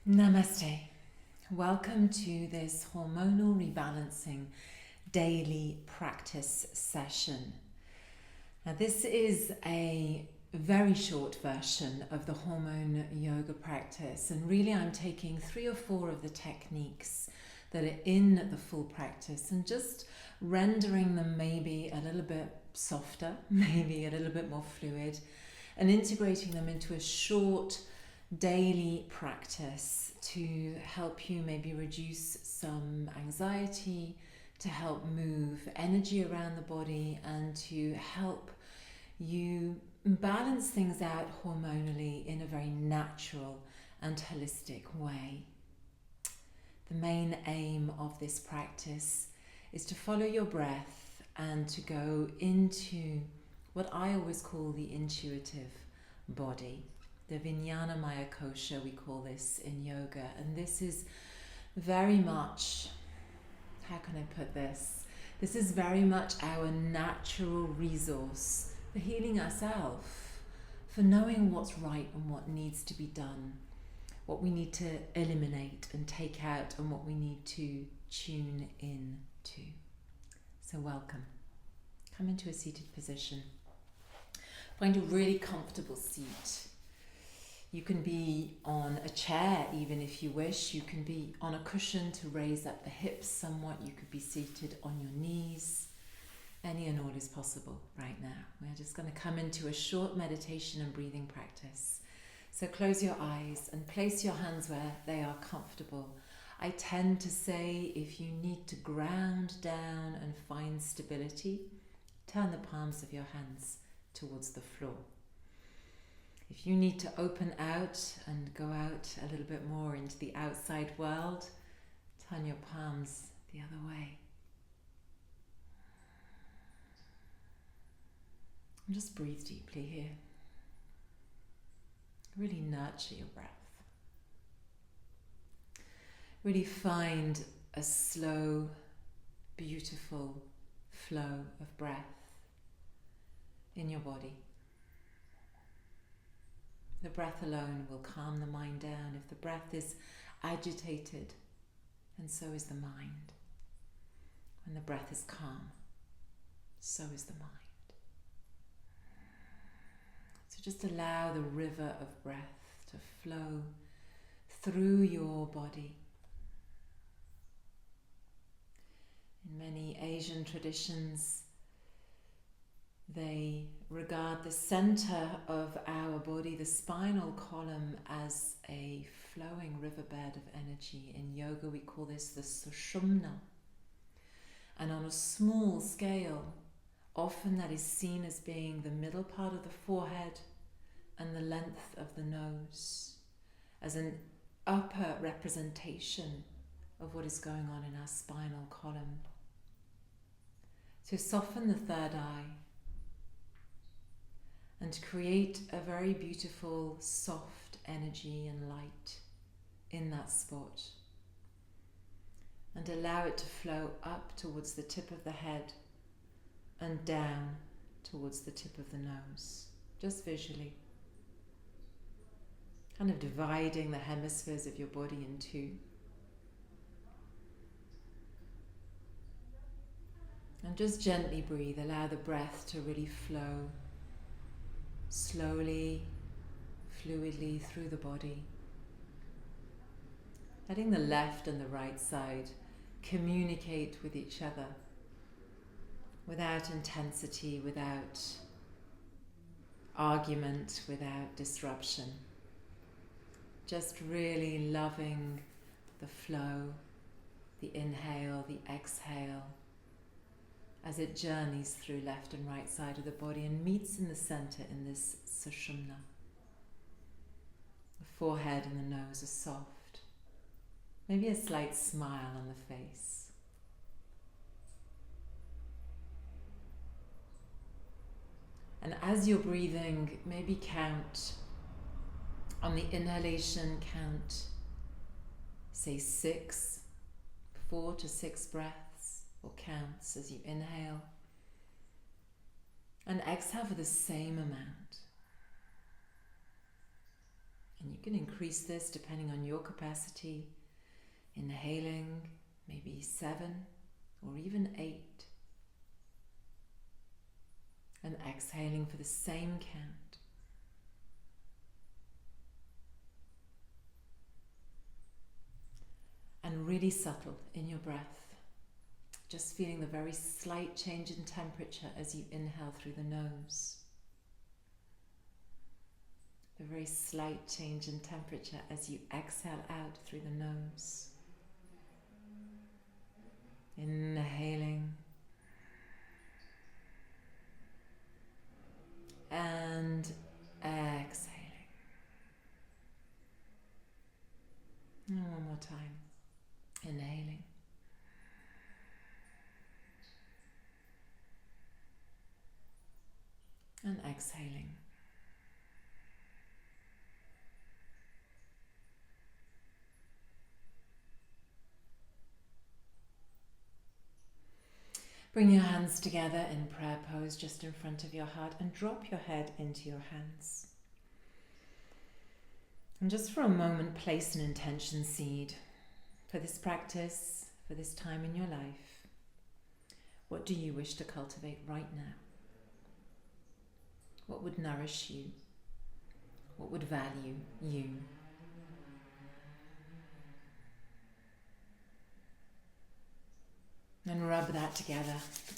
Namaste. Welcome to this hormonal rebalancing daily practice session. Now, this is a very short version of the hormone yoga practice, and really I'm taking 3 or 4 of the techniques that are in the full practice and just rendering them maybe a little bit softer, maybe a little bit more fluid, and integrating them into a short daily practice to help you maybe reduce some anxiety, to help move energy around the body, and to help you balance things out hormonally in a very natural and holistic way. The main aim of this practice is to follow your breath and to go into what I always call the intuitive body. The Vijnana Maya Kosha, we call this in yoga, and this is very much, how can I put this? This is very much our natural resource for healing ourselves, for knowing what's right and what needs to be done, what we need to eliminate and take out, and what we need to tune in to. So welcome. Come into a seated position. Find a really comfortable seat. You can be on a chair even if you wish. You can be on a cushion to raise up the hips somewhat. You could be seated on your knees. Any and all is possible right now. We're just going to come into a short meditation and breathing practice. So close your eyes and place your hands where they are comfortable. I tend to say if you need to ground down and find stability, turn the palms of your hands towards the floor. If you need to open out and go out a little bit more into the outside world, turn your palms the other way. And just breathe deeply here. Really nurture your breath. Really find a slow, beautiful flow of breath in your body. The breath alone will calm the mind down. If the breath is agitated, then so is the mind. When the breath is calm, so is the mind. So just allow the river of breath to flow through your body. In many Asian traditions, they regard the center of our body, the spinal column, as a flowing riverbed of energy. In yoga, we call this the sushumna. And on a small scale, often that is seen as being the middle part of the forehead and the length of the nose, as an upper representation of what is going on in our spinal column. So soften the third eye and create a very beautiful, soft energy and light in that spot. And allow it to flow up towards the tip of the head and down towards the tip of the nose, just visually. Kind of dividing the hemispheres of your body in two. And just gently breathe, allow the breath to really flow slowly, fluidly through the body. Letting the left and the right side communicate with each other without intensity, without argument, without disruption. Just really loving the flow, the inhale, the exhale, as it journeys through left and right side of the body and meets in the center in this sushumna. The forehead and the nose are soft. Maybe a slight smile on the face. And as you're breathing, maybe count on the inhalation, count, say 6, 4 to 6 breaths. Or counts as you inhale, and exhale for the same amount. And you can increase this depending on your capacity. Inhaling maybe 7 or even 8. And exhaling for the same count. And really subtle in your breath. Just feeling the very slight change in temperature as you inhale through the nose. The very slight change in temperature as you exhale out through the nose. Inhaling. And exhaling. And one more time. Inhaling. And exhaling. Bring your hands together in prayer pose just in front of your heart and drop your head into your hands. And just for a moment, place an intention seed for this practice, for this time in your life. What do you wish to cultivate right now? What would nourish you? What would value you? And rub that together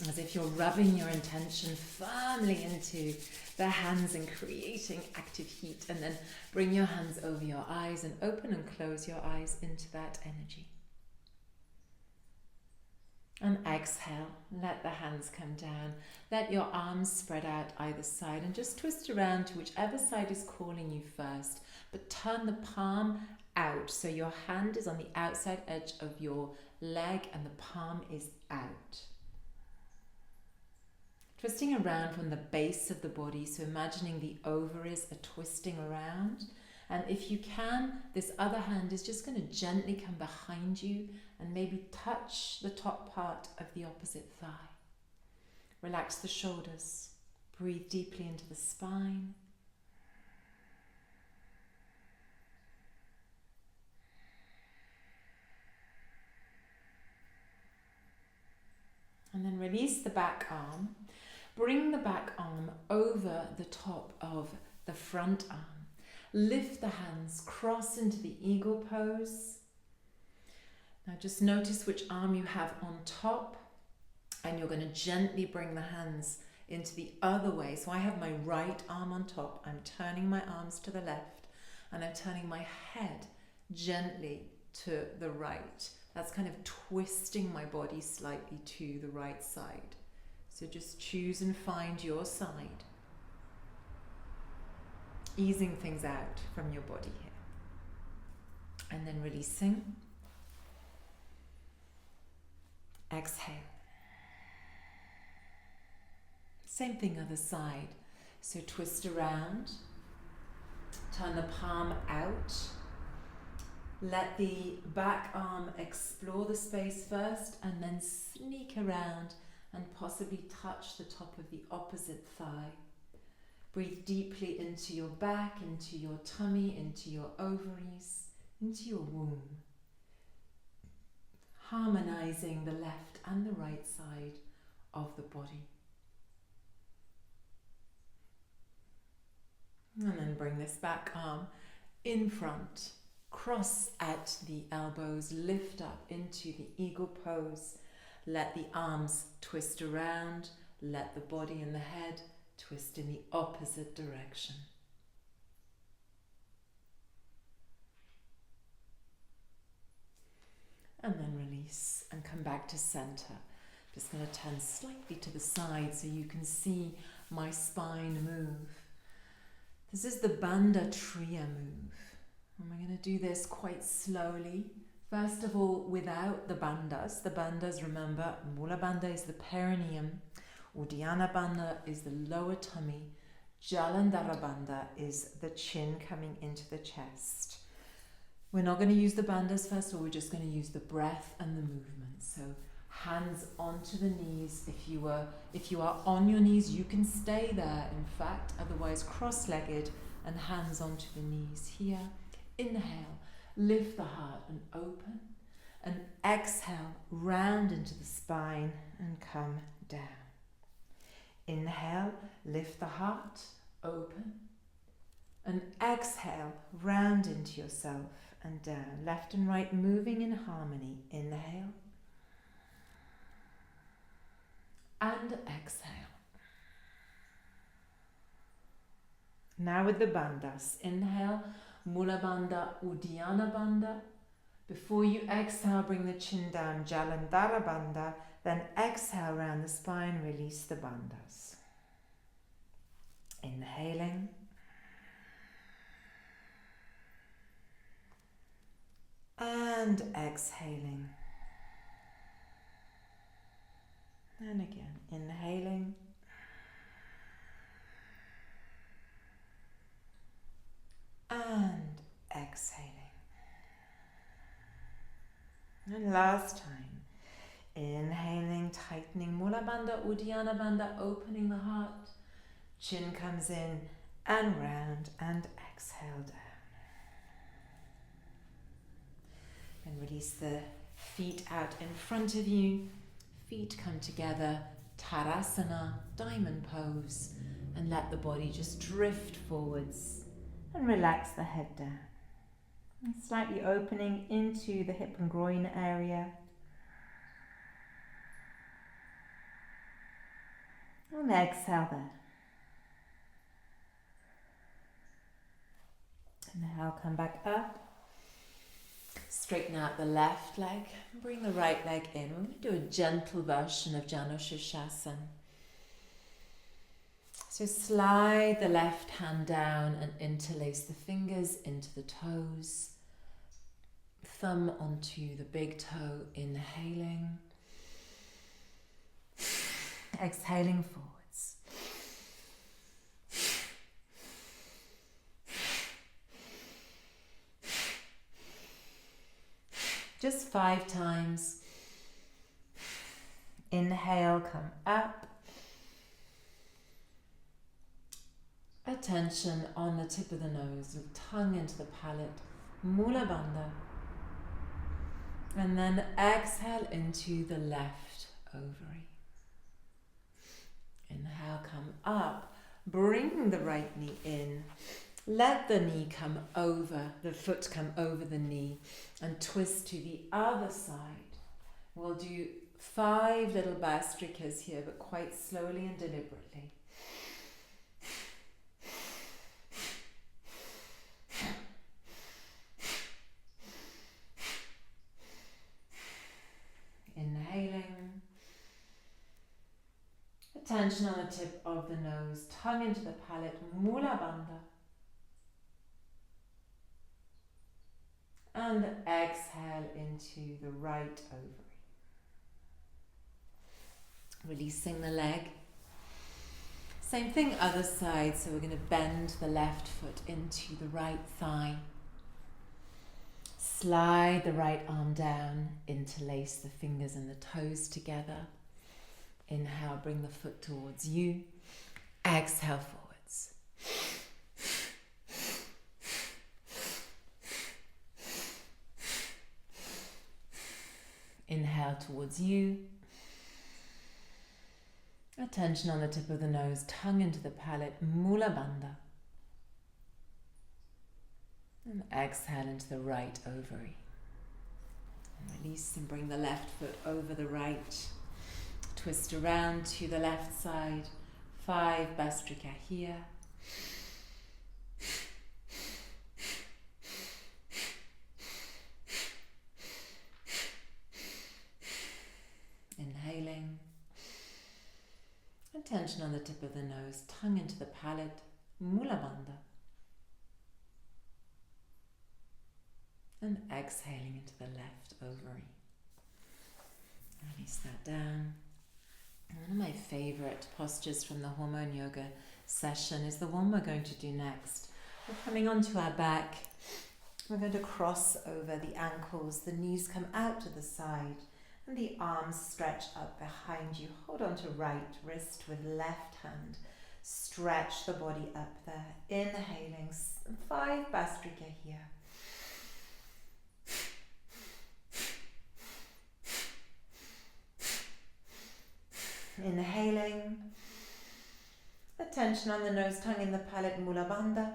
as if you're rubbing your intention firmly into the hands and creating active heat. And then bring your hands over your eyes and open and close your eyes into that energy. And exhale, let the hands come down. Let your arms spread out either side and just twist around to whichever side is calling you first. But turn the palm out so your hand is on the outside edge of your leg and the palm is out. Twisting around from the base of the body, so imagining the ovaries are twisting around. And if you can, this other hand is just going to gently come behind you and maybe touch the top part of the opposite thigh. Relax the shoulders. Breathe deeply into the spine. And then release the back arm. Bring the back arm over the top of the front arm. Lift the hands, cross into the eagle pose. Now just notice which arm you have on top, and you're going to gently bring the hands into the other way. So I have my right arm on top. I'm turning my arms to the left, and I'm turning my head gently to the right. That's kind of twisting my body slightly to the right side. So just choose and find your side. Easing things out from your body here. And then releasing. Exhale. Same thing other side. So twist around. Turn the palm out. Let the back arm explore the space first and then sneak around and possibly touch the top of the opposite thigh. Breathe deeply into your back, into your tummy, into your ovaries, into your womb. Harmonizing the left and the right side of the body. And then bring this back arm in front. Cross at the elbows, lift up into the eagle pose. Let the arms twist around. Let the body and the head twist in the opposite direction. And then release and come back to center. Just going to turn slightly to the side so you can see my spine move. This is the Bandha Triya move. And we're going to do this quite slowly. First of all, without the bandhas. The bandhas, remember, Mula Bandha is the perineum. Uddiyana Bandha is the lower tummy. Jalandhara Bandha is the chin coming into the chest. We're not going to use the bandhas first, or we're just going to use the breath and the movement. So hands onto the knees. If you are on your knees, you can stay there, in fact. Otherwise, cross-legged, and hands onto the knees here. Inhale, lift the heart and open. And exhale, round into the spine and come down. Inhale, lift the heart, open. And exhale, round into yourself and down. Left and right moving in harmony. Inhale. And exhale. Now with the bandhas. Inhale, Mula Bandha, Uddiyana Bandha. Before you exhale, bring the chin down, Jalandhara Bandha. Then exhale round the spine, release the bandhas. Inhaling. And exhaling. And again, inhaling. And exhaling. And last time, inhaling, tightening Mula Bandha, Uddiyana Bandha, opening the heart. Chin comes in and round, and exhale down. And release the feet out in front of you. Feet come together, Tadasana, diamond pose, and let the body just drift forwards and relax the head down. And slightly opening into the hip and groin area. And exhale there. Inhale, come back up. Straighten out the left leg. Bring the right leg in. We're going to do a gentle version of Janu Sirsasana. So slide the left hand down and interlace the fingers into the toes. Thumb onto the big toe, inhaling. Exhaling forwards. Just 5 times. Inhale, come up. Attention on the tip of the nose, tongue into the palate, Mula Bandha. And then exhale into the left ovary. Inhale, come up. Bring the right knee in. Let the knee come over, the foot come over the knee, and twist to the other side. We'll do 5 little Bastrikas here, but quite slowly and deliberately. Inhaling. Attention on the tip of the nose, tongue into the palate, Mula Bandha. And exhale into the right ovary. Releasing the leg. Same thing, other side. So we're going to bend the left foot into the right thigh. Slide the right arm down, interlace the fingers and the toes together. Inhale, bring the foot towards you. Exhale forwards. Inhale towards you. Attention on the tip of the nose, tongue into the palate, Mula Bandha. And exhale into the right ovary. And release and bring the left foot over the right. Twist around to the left side. 5 Bastrika here. Inhaling. Attention on the tip of the nose, tongue into the palate, Mula Bandha. And exhaling into the left ovary. Release that down. One of my favourite postures from the hormone yoga session is the one we're going to do next. We're coming onto our back. We're going to cross over the ankles. The knees come out to the side and the arms stretch up behind you. Hold on to right wrist with left hand. Stretch the body up there. Inhaling, 5 Bhastrika here. Inhaling, the tension on the nose, tongue in the palate, Mula Bandha.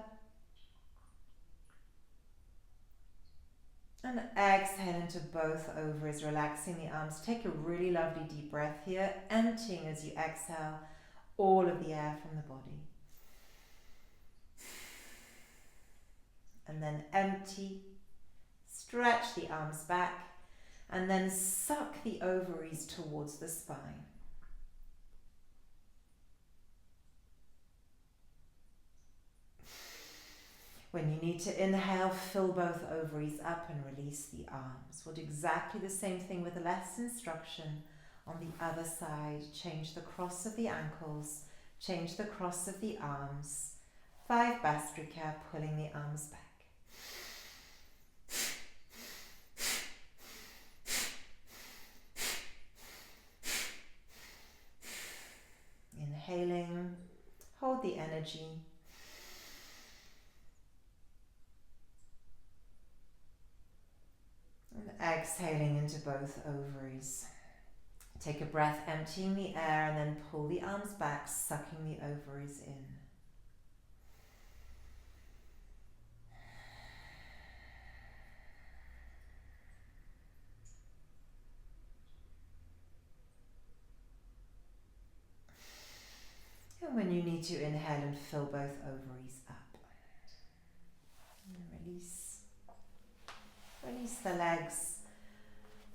And exhale into both ovaries, relaxing the arms. Take a really lovely deep breath here, emptying as you exhale all of the air from the body. And then empty, stretch the arms back, and then suck the ovaries towards the spine. When you need to inhale, fill both ovaries up and release the arms. We'll do exactly the same thing with less instruction on the other side. Change the cross of the ankles, change the cross of the arms. 5 Bhastrika, pulling the arms back. Inhaling, hold the energy. And exhaling into both ovaries. Take a breath, emptying the air, and then pull the arms back, sucking the ovaries in. And when you need to inhale and fill both ovaries up. And release. Release the legs.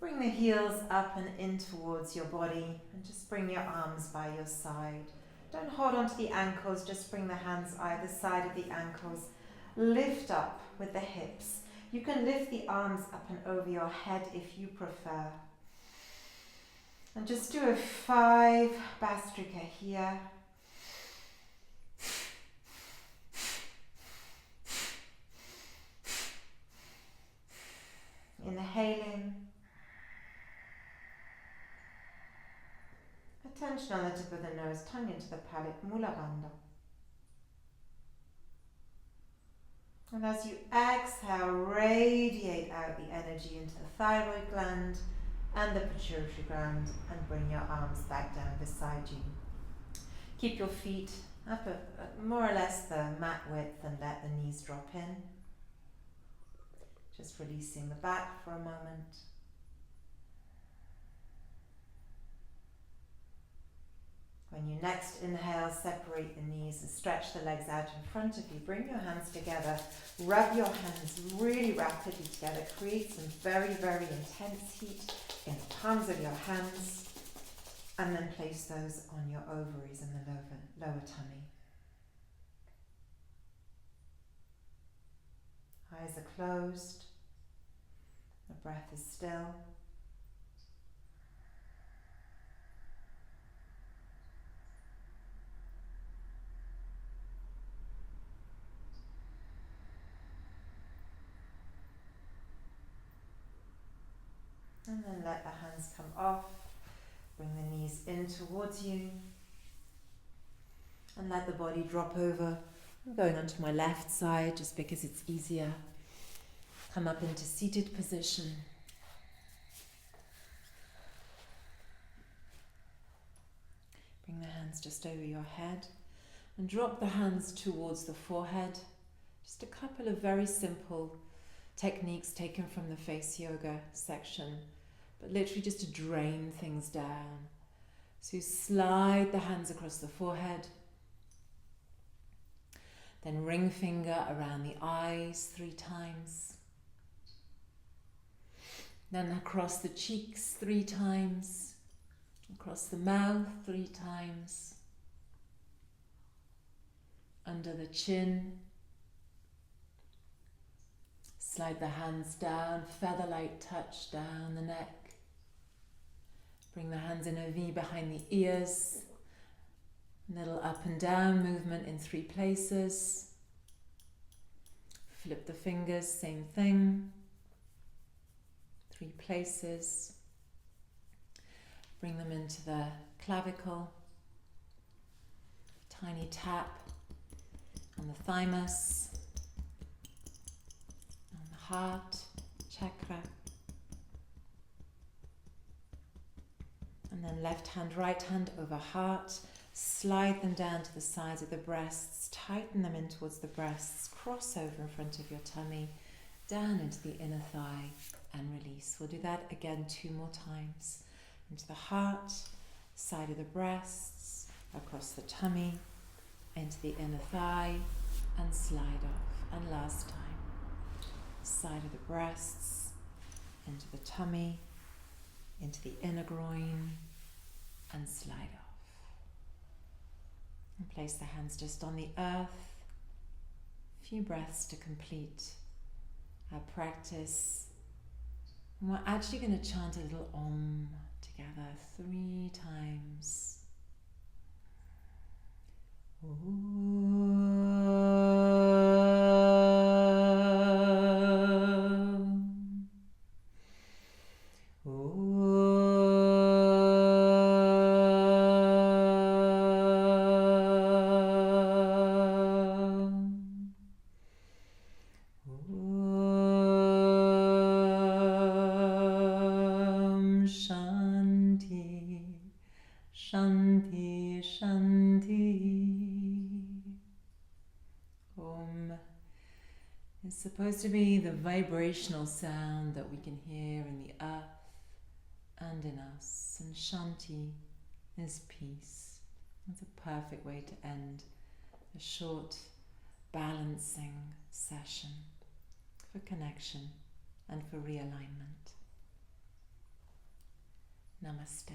Bring the heels up and in towards your body, and just bring your arms by your side. Don't hold on to the ankles, just bring the hands either side of the ankles. Lift up with the hips. You can lift the arms up and over your head if you prefer. And just do a 5 Bhastrika here. Inhaling. Attention on the tip of the nose, tongue into the palate, Mula Bandha. And as you exhale, radiate out the energy into the thyroid gland and the pituitary gland, and bring your arms back down beside you. Keep your feet up at more or less the mat width and let the knees drop in. Just releasing the back for a moment. When you next inhale, separate the knees and stretch the legs out in front of you. Bring your hands together. Rub your hands really rapidly together. Create some very, very intense heat in the palms of your hands. And then place those on your ovaries and the lower tummy. Eyes are closed. The breath is still. And then let the hands come off. Bring the knees in towards you. And let the body drop over. I'm going onto my left side just because it's easier. Come up into seated position. Bring the hands just over your head and drop the hands towards the forehead. Just a couple of very simple techniques taken from the face yoga section, but literally just to drain things down. So you slide the hands across the forehead. Then ring finger around the eyes 3 times. Then across the cheeks 3 times. Across the mouth 3 times. Under the chin. Slide the hands down, feather-light touch down the neck. Bring the hands in a V behind the ears. Little up and down movement in 3 places. Flip the fingers, same thing. 3 places. Bring them into the clavicle. Tiny tap on the thymus, on the heart chakra. And then left hand, right hand over heart. Slide them down to the sides of the breasts. Tighten them in towards the breasts. Cross over in front of your tummy. Down into the inner thigh and release. We'll do that again 2 more times. Into the heart, side of the breasts, across the tummy, into the inner thigh, and slide off. And last time, side of the breasts, into the tummy, into the inner groin, and slide off. And place the hands just on the earth. A few breaths to complete our practice. And we're actually going to chant a little Om together 3 times. Shanti, Shanti. Om is supposed to be the vibrational sound that we can hear in the earth and in us. And Shanti is peace. It's a perfect way to end a short balancing session for connection and for realignment. Namaste.